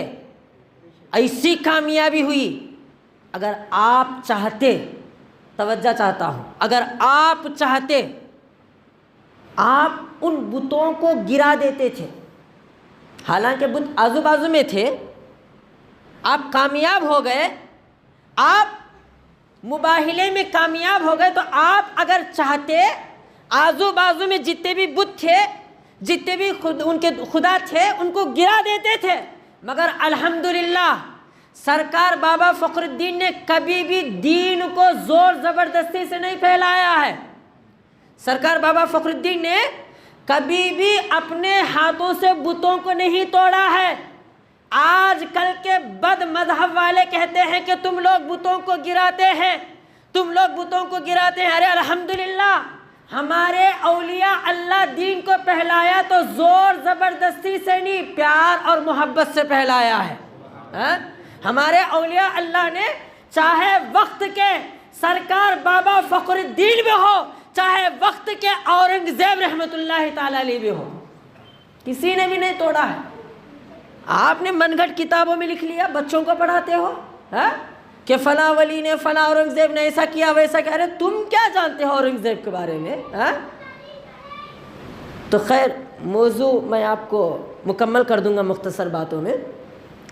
ایسی کامیابی ہوئی۔ اگر آپ چاہتے، توجہ چاہتا ہوں، اگر آپ چاہتے آپ ان بتوں کو گرا دیتے تھے، حالانکہ بت آزو بازو میں تھے، آپ کامیاب ہو گئے، آپ مباہلے میں کامیاب ہو گئے، تو آپ اگر چاہتے آزو بازو میں جتنے بھی بت تھے، جتنے بھی ان کے خدا تھے، ان کو گرا دیتے تھے۔ مگر الحمدللہ سرکار بابا فخر الدین نے کبھی بھی دین کو زور زبردستی سے نہیں پھیلایا ہے۔ سرکار بابا فخر الدین نے کبھی بھی اپنے ہاتھوں سے بتوں کو نہیں توڑا ہے، آج کل کے بد مذہب والے کہتے ہیں کہ تم لوگ بتوں کو گراتے ہیں، تم لوگ بتوں کو گراتے ہیں۔ ارے الحمدللہ ہمارے اولیاء اللہ دین کو پہلایا تو زور زبردستی سے نہیں، پیار اور محبت سے پہلایا ہے۔ ہمارے اولیاء اللہ نے چاہے وقت کے سرکار بابا فخر الدین بھی ہو، چاہے وقت کے اورنگزیب رحمۃ اللہ تعالی علیہ بھی ہو، کسی نے بھی نہیں توڑا ہے۔ آپ نے من گھڑت کتابوں میں لکھ لیا، بچوں کو پڑھاتے ہو کہ فلاں ولی نے فلاں اورنگزیب نے ایسا کیا ویسا کیا۔ رہے تم کیا جانتے ہو اورنگزیب کے بارے میں؟ تو خیر موضوع میں آپ کو مکمل کر دوں گا مختصر باتوں میں۔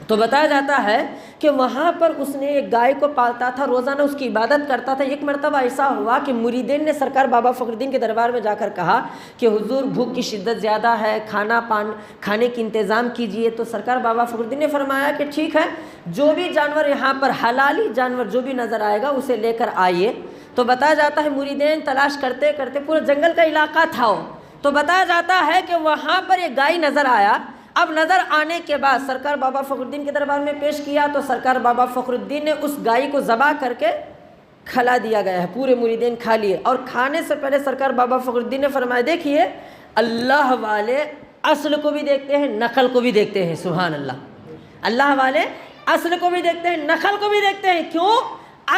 تو بتایا جاتا ہے کہ وہاں پر اس نے ایک گائے کو پالتا تھا، روزانہ اس کی عبادت کرتا تھا۔ ایک مرتبہ ایسا ہوا کہ مریدین نے سرکار بابا فخر الدین کے دربار میں جا کر کہا کہ حضور بھوک کی شدت زیادہ ہے، کھانے کی انتظام کیجئے۔ تو سرکار بابا فخر الدین نے فرمایا کہ ٹھیک ہے، جو بھی جانور یہاں پر حلالی جانور جو بھی نظر آئے گا اسے لے کر آئیے۔ تو بتایا جاتا ہے مریدین تلاش کرتے کرتے، پورے جنگل کا علاقہ تھا وہ، تو بتایا جاتا ہے کہ وہاں پر ایک گائے نظر آیا۔ اب نظر آنے کے بعد سرکار بابا فخر الدین کے دربار میں پیش کیا تو سرکار بابا فخر الدین نے اس گائے کو ذبح کر کے کھلا دیا گیا ہے، پورے مریدین کھا لیے۔ اور کھانے سے پہلے سرکار بابا فخر الدین نے فرمایا دیکھیے اللہ والے اصل کو بھی دیکھتے ہیں نقل کو بھی دیکھتے ہیں، سبحان اللہ۔ اللہ والے اصل کو بھی دیکھتے ہیں نقل کو بھی دیکھتے ہیں۔ کیوں؟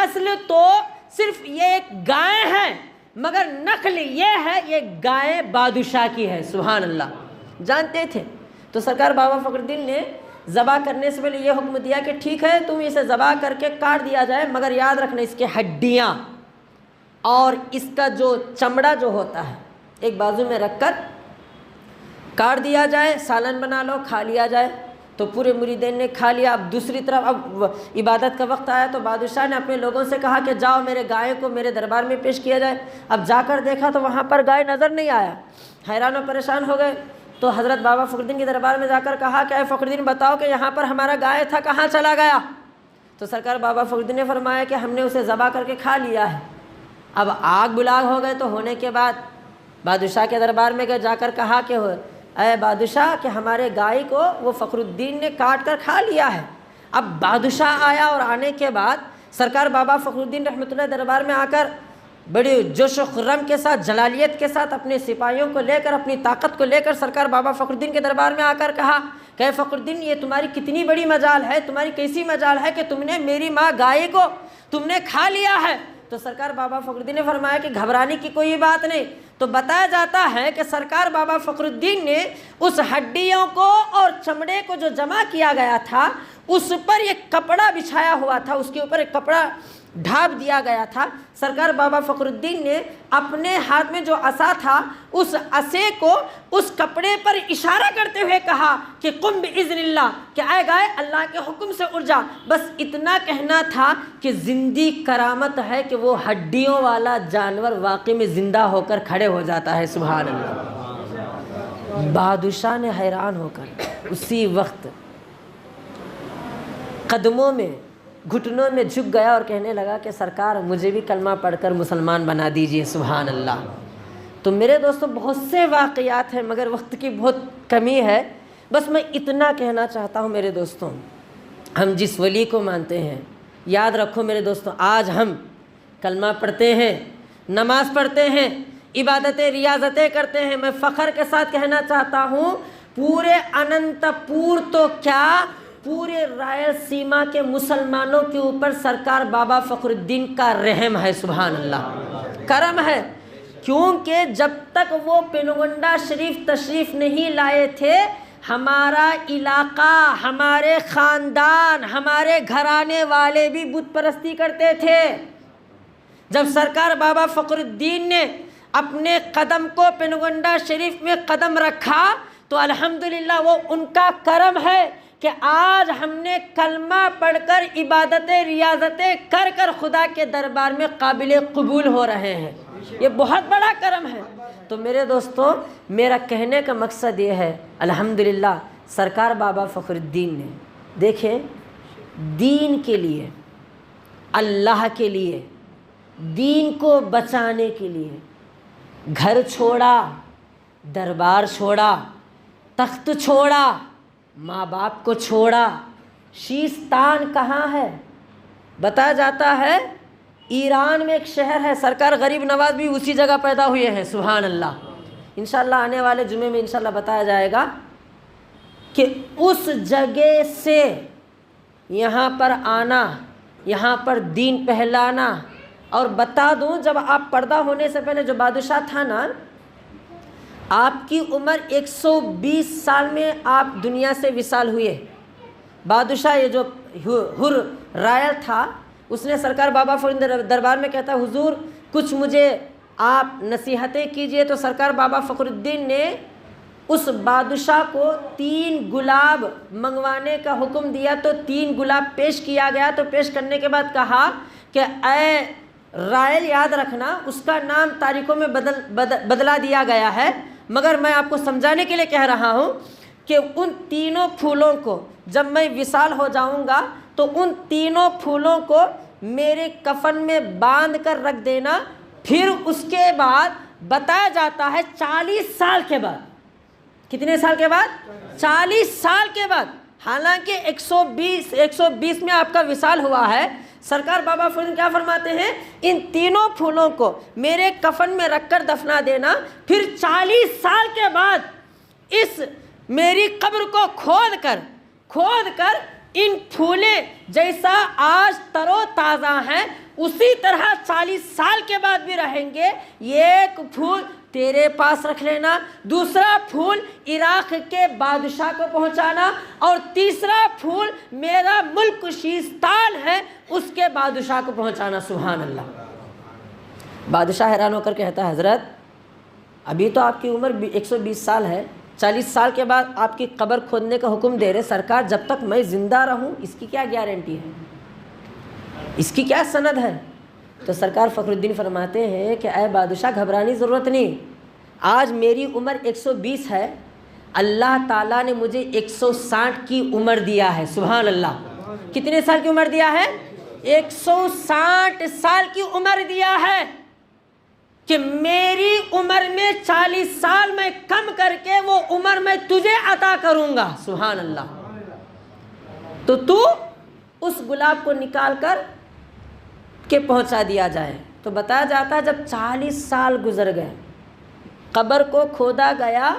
اصل تو صرف یہ ایک گائے ہے، مگر نقل یہ ہے یہ گائے بادشاہ کی ہے، سبحان اللہ، جانتے تھے۔ تو سرکار بابا فخر الدین نے ذبح کرنے سے پہلے یہ حکم دیا کہ ٹھیک ہے تم اسے ذبح کر کے کاٹ دیا جائے، مگر یاد رکھنا اس کے ہڈیاں اور اس کا جو چمڑا جو ہوتا ہے ایک بازو میں رکھ کر کاٹ دیا جائے، سالن بنا لو کھا لیا جائے۔ تو پورے مریدین نے کھا لیا۔ اب دوسری طرف اب عبادت کا وقت آیا تو بادشاہ نے اپنے لوگوں سے کہا کہ جاؤ میرے گائے کو میرے دربار میں پیش کیا جائے۔ اب جا کر دیکھا تو وہاں پر گائے نظر نہیں آیا، حیران و پریشان ہو گئے۔ تو حضرت بابا فخر الدین کے دربار میں جا کر کہا کہ اے فخر الدین بتاؤ کہ یہاں پر ہمارا گائے تھا کہاں چلا گیا؟ تو سرکار بابا فخر الدین نے فرمایا کہ ہم نے اسے ذبح کر کے کھا لیا ہے۔ اب آگ بلاگ ہو گئے، تو ہونے کے بعد بادشاہ کے دربار میں گئے، جا کر کہا کہ اے بادشاہ کہ ہمارے گائے کو وہ فخر الدین نے کاٹ کر کھا لیا ہے۔ اب بادشاہ آیا اور آنے کے بعد سرکار بابا فخر الدین رحمۃ اللہ دربار میں آ کر بڑے جوش و خرم کے ساتھ جلالیت کے ساتھ اپنے سپاہیوں کو لے کر اپنی طاقت کو لے کر سرکار بابا فخر الدین کے دربار میں آ کر کہا کہ اے فخر الدین یہ تمہاری کتنی بڑی مجال ہے، تمہاری کیسی مجال ہے کہ تم نے میری ماں گائے کو تم نے کھا لیا ہے۔ تو سرکار بابا فخر الدین نے فرمایا کہ گھبرانے کی کوئی بات نہیں۔ تو بتایا جاتا ہے کہ سرکار بابا فخر الدین نے اس ہڈیوں کو اور چمڑے کو جو جمع کیا گیا تھا اس پر ایک کپڑا بچھایا ہوا تھا، اس کے اوپر ایک کپڑا ڈھانپ دیا گیا تھا۔ سرکار بابا فخر الدین نے اپنے ہاتھ میں جو عصا تھا اس عصے کو اس کپڑے پر اشارہ کرتے ہوئے کہا کہ قم باذن اللہ، کہ اے گائے اللہ کے حکم سے اٹھ جا۔ بس اتنا کہنا تھا کہ زندی کرامت ہے کہ وہ ہڈیوں والا جانور واقعی میں زندہ ہو کر کھڑے ہو جاتا ہے، سبحان اللہ۔ بادشاہ نے حیران ہو کر اسی وقت قدموں میں گھٹنوں میں جھک گیا اور کہنے لگا کہ سرکار مجھے بھی کلمہ پڑھ کر مسلمان بنا دیجئے، سبحان اللہ۔ تو میرے دوستو بہت سے واقعات ہیں مگر وقت کی بہت کمی ہے، بس میں اتنا کہنا چاہتا ہوں میرے دوستوں، ہم جس ولی کو مانتے ہیں یاد رکھو میرے دوستوں، آج ہم کلمہ پڑھتے ہیں، نماز پڑھتے ہیں، عبادتیں ریاضتیں کرتے ہیں، میں فخر کے ساتھ کہنا چاہتا ہوں پورے اننت پور تو کیا پورے رائل سیما کے مسلمانوں کے اوپر سرکار بابا فخر الدین کا رحم ہے، سبحان اللہ، کرم ہے۔ کیونکہ جب تک وہ پینگونڈا شریف تشریف نہیں لائے تھے ہمارا علاقہ، ہمارے خاندان، ہمارے گھرانے والے بھی بت پرستی کرتے تھے۔ جب سرکار بابا فخر الدین نے اپنے قدم کو پینگونڈا شریف میں قدم رکھا تو الحمدللہ وہ ان کا کرم ہے کہ آج ہم نے کلمہ پڑھ کر عبادتیں ریاضتیں کر کر خدا کے دربار میں قابل قبول ہو رہے ہیں، یہ بہت بڑا کرم ہے۔ تو میرے دوستو میرا کہنے کا مقصد یہ ہے الحمدللہ سرکار بابا فخر الدین نے دیکھیں دین کے لیے، اللہ کے لیے، دین کو بچانے کے لیے گھر چھوڑا، دربار چھوڑا، تخت چھوڑا، ماں باپ کو چھوڑا. شیستان کہاں ہے؟ بتایا جاتا ہے ایران میں ایک شہر ہے. سرکار غریب نواز بھی اسی جگہ پیدا ہوئے ہیں. سبحان اللہ. انشاءاللہ آنے والے جمعے میں انشاءاللہ بتایا جائے گا کہ اس جگہ سے یہاں پر آنا, یہاں پر دین پھیلانا. اور بتا دوں, جب آپ پیدا ہونے سے پہلے جو بادشاہ تھا نا, آپ کی عمر 120 سال میں آپ دنیا سے وصال ہوئے. بادشاہ یہ جو ہر رائل تھا, اس نے سرکار بابا فرید دربار میں کہتا ہے حضور کچھ مجھے آپ نصیحتیں کیجئے. تو سرکار بابا فخر الدین نے اس بادشاہ کو 3 گلاب منگوانے کا حکم دیا. تو 3 گلاب پیش کیا گیا. تو پیش کرنے کے بعد کہا کہ اے رائل, یاد رکھنا اس کا نام تاریخوں میں بدلا دیا گیا ہے, مگر میں آپ کو سمجھانے کے لیے کہہ رہا ہوں کہ ان تینوں پھولوں کو جب میں وصال ہو جاؤں گا تو ان تینوں پھولوں کو میرے کفن میں باندھ کر رکھ دینا. پھر اس کے بعد بتایا جاتا ہے 40 سال کے بعد, کتنے سال کے بعد؟ 40 سال کے بعد. حالانکہ 120 میں آپ کا وصال ہوا ہے. سرکار بابا فرید کیا فرماتے ہیں, ان تینوں پھولوں کو میرے کفن میں رکھ کر دفنا دینا. پھر 40 سال کے بعد اس میری قبر کو کھود کر ان پھولیں جیسا آج تر و تازہ ہیں اسی طرح 40 سال کے بعد بھی رہیں گے. ایک پھول تیرے پاس رکھ لینا, دوسرا پھول عراق کے بادشاہ کو پہنچانا, اور تیسرا پھول میرا ملک شیستان ہے اس کے بادشاہ کو پہنچانا. سبحان اللہ. بادشاہ حیران ہو کر کہتا ہے حضرت ابھی تو آپ کی عمر 120 سال ہے, 40 سال کے بعد آپ کی قبر کھودنے کا حکم دے رہے. سرکار جب تک میں زندہ رہوں اس کی کیا گارنٹی ہے, اس کی کیا سند ہے؟ تو سرکار فخر الدین فرماتے ہیں کہ اے بادشاہ گھبرانے کی ضرورت نہیں. آج میری عمر 120 ہے, اللہ تعالیٰ نے مجھے 160 کی عمر دیا ہے. سبحان اللہ. کتنے سال کی عمر دیا ہے؟ 160 سال کی عمر دیا ہے کہ میری عمر میں 40 سال میں کم کر کے وہ عمر میں تجھے عطا کروں گا. سبحان اللہ. تو اس گلاب کو نکال کر کے پہنچا دیا جائے. تو بتایا جاتا ہے جب 40 سال گزر گئے, قبر کو کھودا گیا,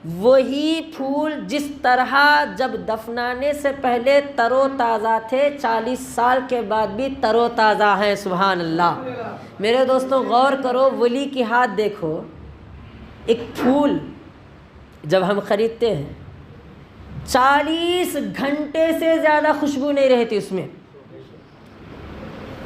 وہی پھول جس طرح جب دفنانے سے پہلے تر و تازہ تھے 40 سال کے بعد بھی تر و تازہ ہیں. سبحان اللہ. میرے دوستوں غور کرو, ولی کی ہاتھ دیکھو. ایک پھول جب ہم خریدتے ہیں 40 گھنٹے سے زیادہ خوشبو نہیں رہتی اس میں.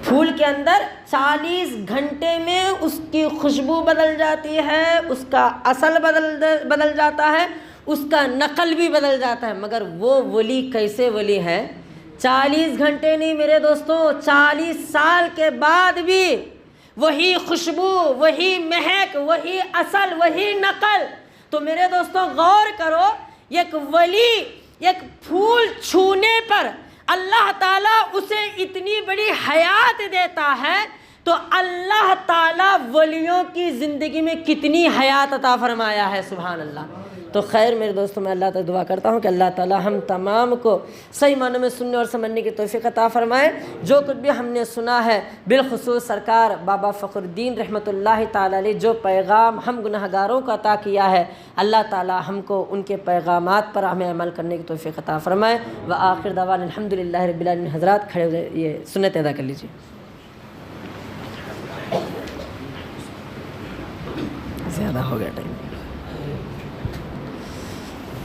پھول کے اندر 40 گھنٹے میں اس کی خوشبو بدل جاتی ہے, اس کا اصل بدل جاتا ہے, اس کا نقل بھی بدل جاتا ہے. مگر وہ ولی کیسے ولی ہے؟ 40 گھنٹے نہیں میرے دوستوں, 40 سال کے بعد بھی وہی خوشبو, وہی مہک, وہی اصل, وہی نقل. تو میرے دوستوں غور کرو, ایک ولی ایک پھول چھونے پر اللہ تعالیٰ اسے اتنی بڑی حیات دیتا ہے, تو اللہ تعالیٰ ولیوں کی زندگی میں کتنی حیات عطا فرمایا ہے. سبحان اللہ. تو خیر میرے دوستوں, میں اللہ تعالیٰ دعا کرتا ہوں کہ اللہ تعالیٰ ہم تمام کو صحیح معنوں میں سننے اور سمجھنے کی توفیق عطا فرمائے. جو کچھ بھی ہم نے سنا ہے, بالخصوص سرکار بابا فخر الدین رحمۃ اللہ تعالیٰ علیہ جو پیغام ہم گناہ گاروں کو عطا کیا ہے, اللہ تعالیٰ ہم کو ان کے پیغامات پر ہمیں عمل کرنے کی توفیق عطا فرمائے. وآخر دعوانا الحمدللہ رب العالمین. حضرات کھڑے ہو جائے, یہ سنت ادا کر لیجیے. زیادہ ہو گیا ٹائم.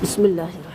بسم اللہ.